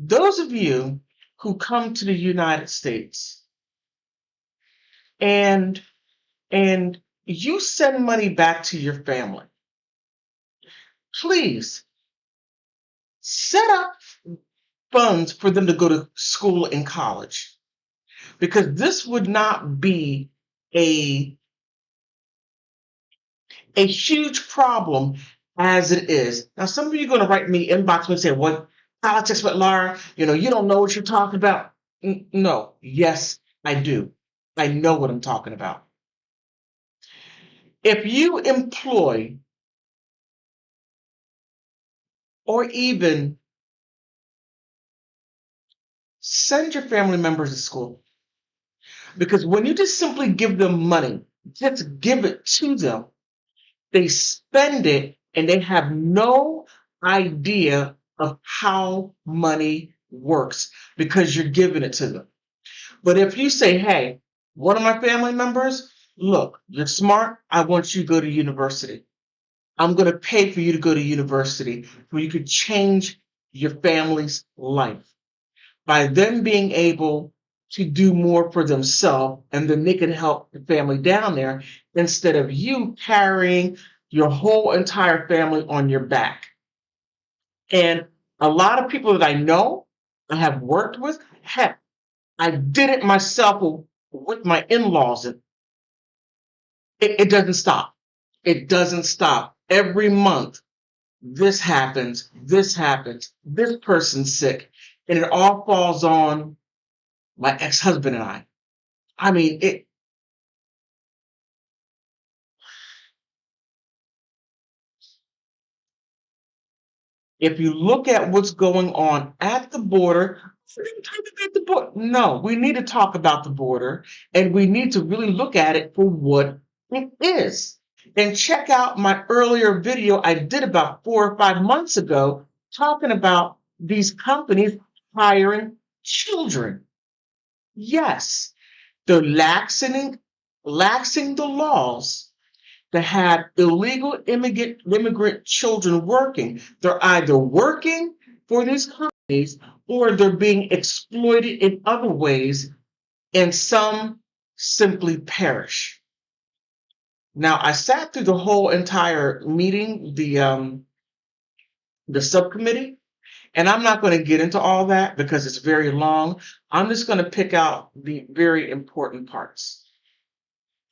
Those of you who come to the United States and and you send money back to your family, please set up funds for them to go to school and college, because this would not be a a huge problem as it is. Now, some of you are going to write me, inbox me and say, "What politics with Laura? You don't know what you're talking about." No, yes, I do. I know what I'm talking about. If you employ or even send your family members to school, because when you just simply give them money, just give it to them, they spend it and they have no idea of how money works because you're giving it to them. But if you say, "Hey, one of my family members, look, you're smart. I want you to go to university. I'm going to pay for you to go to university where you could change your family's life." By them being able to do more for themselves, and then they can help the family down there instead of you carrying your whole entire family on your back. And a lot of people that I know, I have worked with, heck, I did it myself with my in-laws. And it doesn't stop. It doesn't stop. Every month, this happens, this person's sick, and it all falls on my ex-husband and I. I mean, if you look at what's going on at the border, we didn't talk about the border. No, we need to talk about the border, and we need to really look at it for what it is. And check out my earlier video I did about 4 or 5 months ago talking about these companies hiring children. Yes, they're laxing the laws to have illegal immigrant children working. They're either working for these companies or they're being exploited in other ways, and some simply perish. Now, I sat through the whole entire meeting, the subcommittee, and I'm not going to get into all that because it's very long. I'm just going to pick out the very important parts.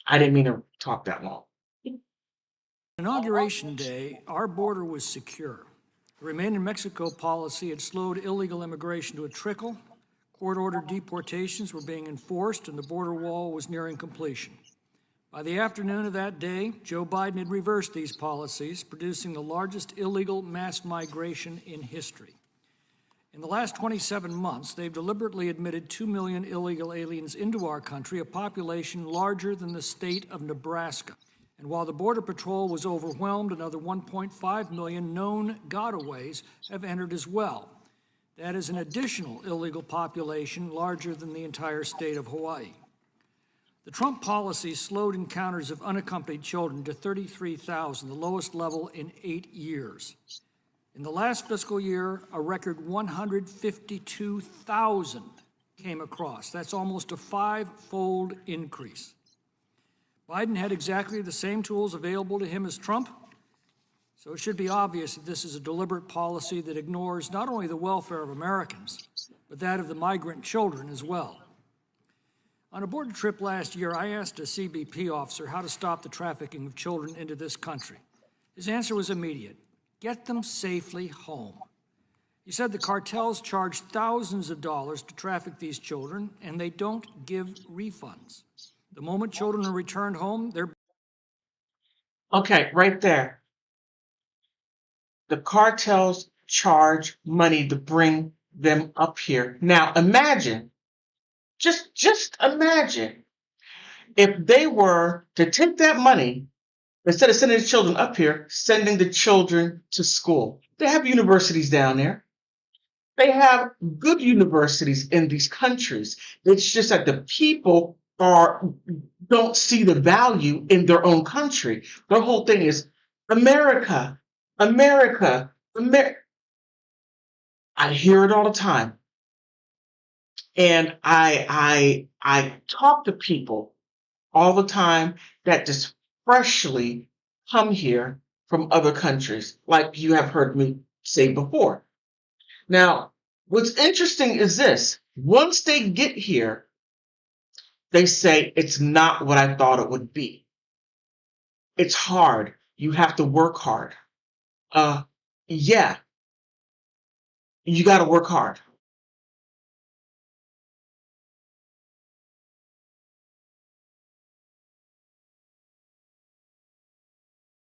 I didn't mean to talk that long. Inauguration Day, our border was secure. The Remain in Mexico policy had slowed illegal immigration to a trickle. Court-ordered deportations were being enforced, and the border wall was nearing completion. By the afternoon of that day, Joe Biden had reversed these policies, producing the largest illegal mass migration in history. In the last 27 months, they've deliberately admitted 2 million illegal aliens into our country, a population larger than the state of Nebraska. And while the Border Patrol was overwhelmed, another 1.5 million known gotaways have entered as well. That is an additional illegal population larger than the entire state of Hawaii. The Trump policy slowed encounters of unaccompanied children to 33,000, the lowest level in 8 years. In the last fiscal year, a record 152,000 came across. That's almost a 5-fold increase. Biden had exactly the same tools available to him as Trump, so it should be obvious that this is a deliberate policy that ignores not only the welfare of Americans, but that of the migrant children as well. On a border trip last year, I asked a CBP officer how to stop the trafficking of children into this country. His answer was immediate: get them safely home. He said the cartels charge thousands of dollars to traffic these children, and they don't give refunds. The moment children are returned home, they're... Okay, right there. The cartels charge money to bring them up here. Now imagine, just imagine if they were to take that money, instead of sending the children up here, sending the children to school. They have universities down there. They have good universities in these countries. It's just that the people don't see the value in their own country. Their whole thing is America, America, America. I hear it all the time. And I talk to people all the time that just freshly come here from other countries, like you have heard me say before. Now, what's interesting is this: once they get here, they say it's not what I thought it would be. It's hard. You have to work hard. Uh, yeah, you got to work hard.